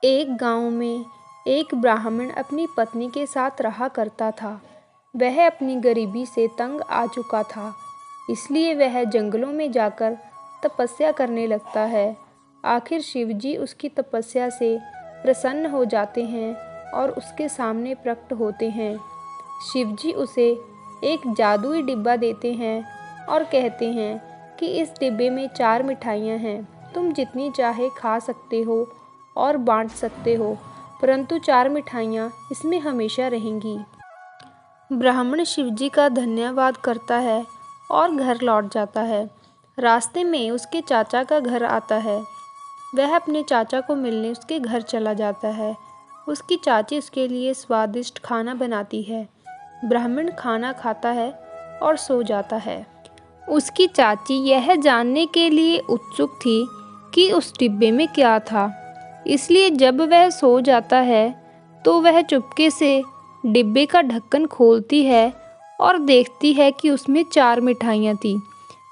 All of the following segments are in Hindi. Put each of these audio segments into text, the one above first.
एक गांव में एक ब्राह्मण अपनी पत्नी के साथ रहा करता था। वह अपनी गरीबी से तंग आ चुका था, इसलिए वह जंगलों में जाकर तपस्या करने लगता है। आखिर शिवजी उसकी तपस्या से प्रसन्न हो जाते हैं और उसके सामने प्रकट होते हैं। शिवजी उसे एक जादुई डिब्बा देते हैं और कहते हैं कि इस डिब्बे में 4 मिठाइयाँ हैं, तुम जितनी चाहे खा सकते हो और बांट सकते हो, परंतु 4 मिठाइयाँ इसमें हमेशा रहेंगी। ब्राह्मण शिवजी का धन्यवाद करता है और घर लौट जाता है। रास्ते में उसके चाचा का घर आता है। वह अपने चाचा को मिलने उसके घर चला जाता है। उसकी चाची उसके लिए स्वादिष्ट खाना बनाती है। ब्राह्मण खाना खाता है और सो जाता है। उसकी चाची यह जानने के लिए उत्सुक थी कि उस डिब्बे में क्या था, इसलिए जब वह सो जाता है तो वह चुपके से डिब्बे का ढक्कन खोलती है और देखती है कि उसमें 4 मिठाइयाँ थीं।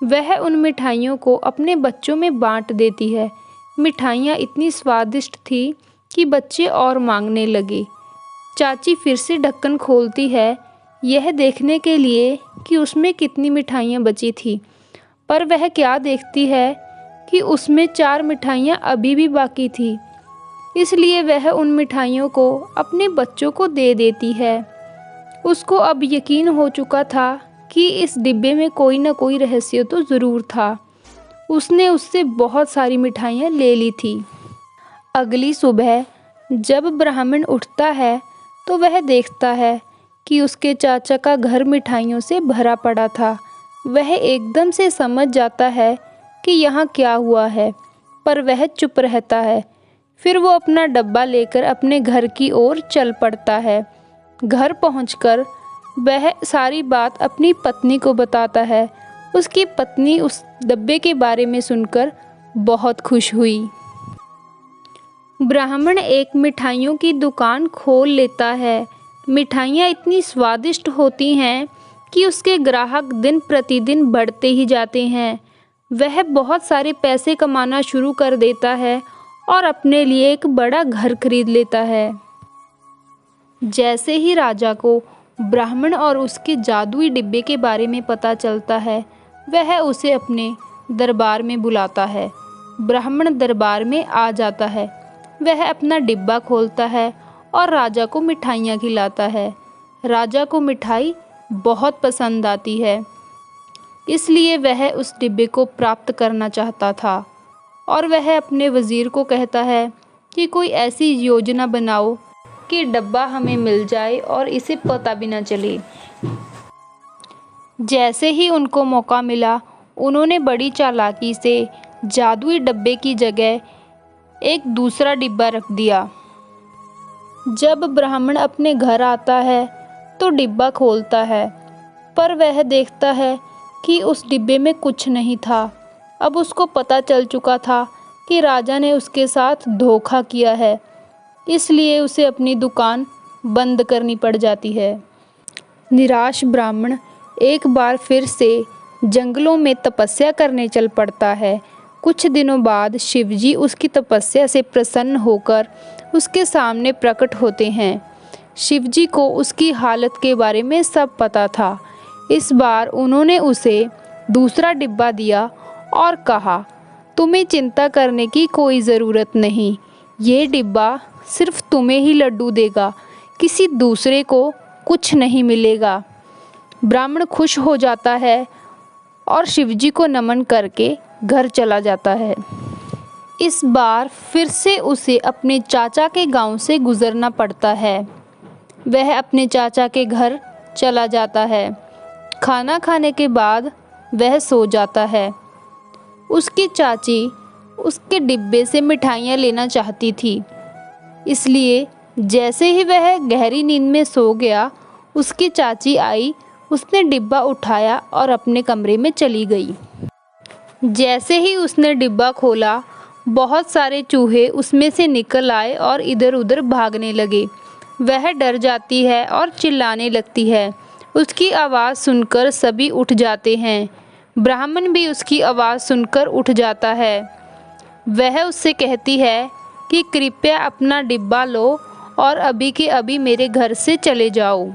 वह उन मिठाइयों को अपने बच्चों में बांट देती है। मिठाइयाँ इतनी स्वादिष्ट थी कि बच्चे और मांगने लगे। चाची फिर से ढक्कन खोलती है, यह देखने के लिए कि उसमें कितनी मिठाइयाँ बची थी, पर वह क्या देखती है कि उसमें 4 मिठाइयाँ अभी भी बाकी थी। इसलिए वह उन मिठाइयों को अपने बच्चों को दे देती है। उसको अब यकीन हो चुका था कि इस डिब्बे में कोई ना कोई रहस्य तो ज़रूर था। उसने उससे बहुत सारी मिठाइयाँ ले ली थी। अगली सुबह जब ब्राह्मण उठता है तो वह देखता है कि उसके चाचा का घर मिठाइयों से भरा पड़ा था। वह एकदम से समझ जाता है कि यहाँ क्या हुआ है, पर वह चुप रहता है। फिर वो अपना डब्बा लेकर अपने घर की ओर चल पड़ता है। घर पहुंचकर वह सारी बात अपनी पत्नी को बताता है। उसकी पत्नी उस डब्बे के बारे में सुनकर बहुत खुश हुई। ब्राह्मण एक मिठाइयों की दुकान खोल लेता है। मिठाइयाँ इतनी स्वादिष्ट होती हैं कि उसके ग्राहक दिन प्रतिदिन बढ़ते ही जाते हैं। वह बहुत सारे पैसे कमाना शुरू कर देता है और अपने लिए एक बड़ा घर खरीद लेता है। जैसे ही राजा को ब्राह्मण और उसके जादुई डिब्बे के बारे में पता चलता है, वह उसे अपने दरबार में बुलाता है। ब्राह्मण दरबार में आ जाता है। वह अपना डिब्बा खोलता है और राजा को मिठाइयाँ खिलाता है। राजा को मिठाई बहुत पसंद आती है, इसलिए वह उस डिब्बे को प्राप्त करना चाहता था और वह अपने वज़ीर को कहता है कि कोई ऐसी योजना बनाओ कि डब्बा हमें मिल जाए और इसे पता भी न चले। जैसे ही उनको मौका मिला, उन्होंने बड़ी चालाकी से जादुई डब्बे की जगह एक दूसरा डिब्बा रख दिया। जब ब्राह्मण अपने घर आता है तो डिब्बा खोलता है, पर वह देखता है कि उस डिब्बे में कुछ नहीं था। अब उसको पता चल चुका था कि राजा ने उसके साथ धोखा किया है, इसलिए उसे अपनी दुकान बंद करनी पड़ जाती है। निराश ब्राह्मण एक बार फिर से जंगलों में तपस्या करने चल पड़ता है। कुछ दिनों बाद शिवजी उसकी तपस्या से प्रसन्न होकर उसके सामने प्रकट होते हैं। शिवजी को उसकी हालत के बारे में सब पता था। इस बार उन्होंने उसे दूसरा डिब्बा दिया और कहा, तुम्हें चिंता करने की कोई ज़रूरत नहीं। ये डिब्बा सिर्फ तुम्हें ही लड्डू देगा, किसी दूसरे को कुछ नहीं मिलेगा। ब्राह्मण खुश हो जाता है और शिवजी को नमन करके घर चला जाता है। इस बार फिर से उसे अपने चाचा के गांव से गुजरना पड़ता है। वह अपने चाचा के घर चला जाता है। खाना खाने के बाद वह सो जाता है। उसकी चाची उसके डिब्बे से मिठाइयाँ लेना चाहती थी, इसलिए जैसे ही वह गहरी नींद में सो गया, उसकी चाची आई, उसने डिब्बा उठाया और अपने कमरे में चली गई। जैसे ही उसने डिब्बा खोला, बहुत सारे चूहे उसमें से निकल आए और इधर उधर भागने लगे। वह डर जाती है और चिल्लाने लगती है। उसकी आवाज़ सुनकर सभी उठ जाते हैं। ब्राह्मण भी उसकी आवाज़ सुनकर उठ जाता है। वह उससे कहती है कि कृपया अपना डिब्बा लो और अभी के अभी मेरे घर से चले जाओ।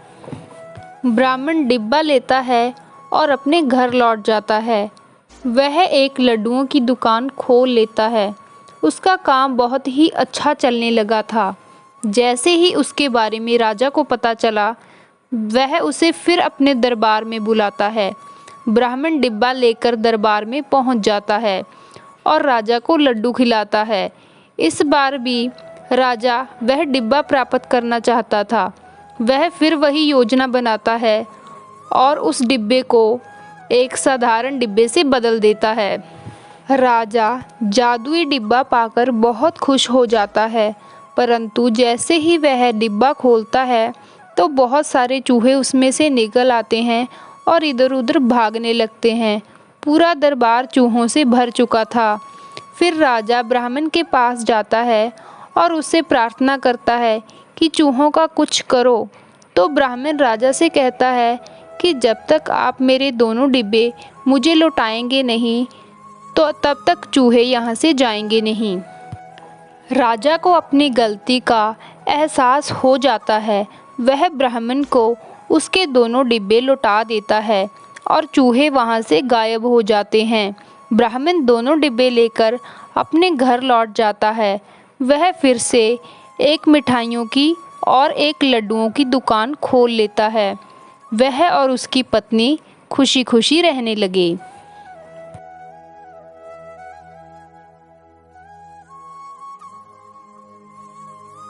ब्राह्मण डिब्बा लेता है और अपने घर लौट जाता है। वह एक लड्डुओं की दुकान खोल लेता है। उसका काम बहुत ही अच्छा चलने लगा था। जैसे ही उसके बारे में राजा को पता चला, वह उसे फिर अपने दरबार में बुलाता है। ब्राह्मण डिब्बा लेकर दरबार में पहुंच जाता है और राजा को लड्डू खिलाता है। इस बार भी राजा वह डिब्बा प्राप्त करना चाहता था। वह फिर वही योजना बनाता है और उस डिब्बे को एक साधारण डिब्बे से बदल देता है। राजा जादुई डिब्बा पाकर बहुत खुश हो जाता है, परंतु जैसे ही वह डिब्बा खोलता है तो बहुत सारे चूहे उसमें से निकल आते हैं और इधर उधर भागने लगते हैं। पूरा दरबार चूहों से भर चुका था। फिर राजा ब्राह्मण के पास जाता है और उससे प्रार्थना करता है कि चूहों का कुछ करो। तो ब्राह्मण राजा से कहता है कि जब तक आप मेरे दोनों डिब्बे मुझे लौटाएंगे नहीं, तो तब तक चूहे यहाँ से जाएंगे नहीं। राजा को अपनी गलती का एहसास हो जाता है। वह ब्राह्मण को उसके दोनों डिब्बे लौटा देता है और चूहे वहाँ से गायब हो जाते हैं। ब्राह्मण दोनों डिब्बे लेकर अपने घर लौट जाता है। वह फिर से एक मिठाइयों की और एक लड्डुओं की दुकान खोल लेता है। वह और उसकी पत्नी खुशी खुशी रहने लगे।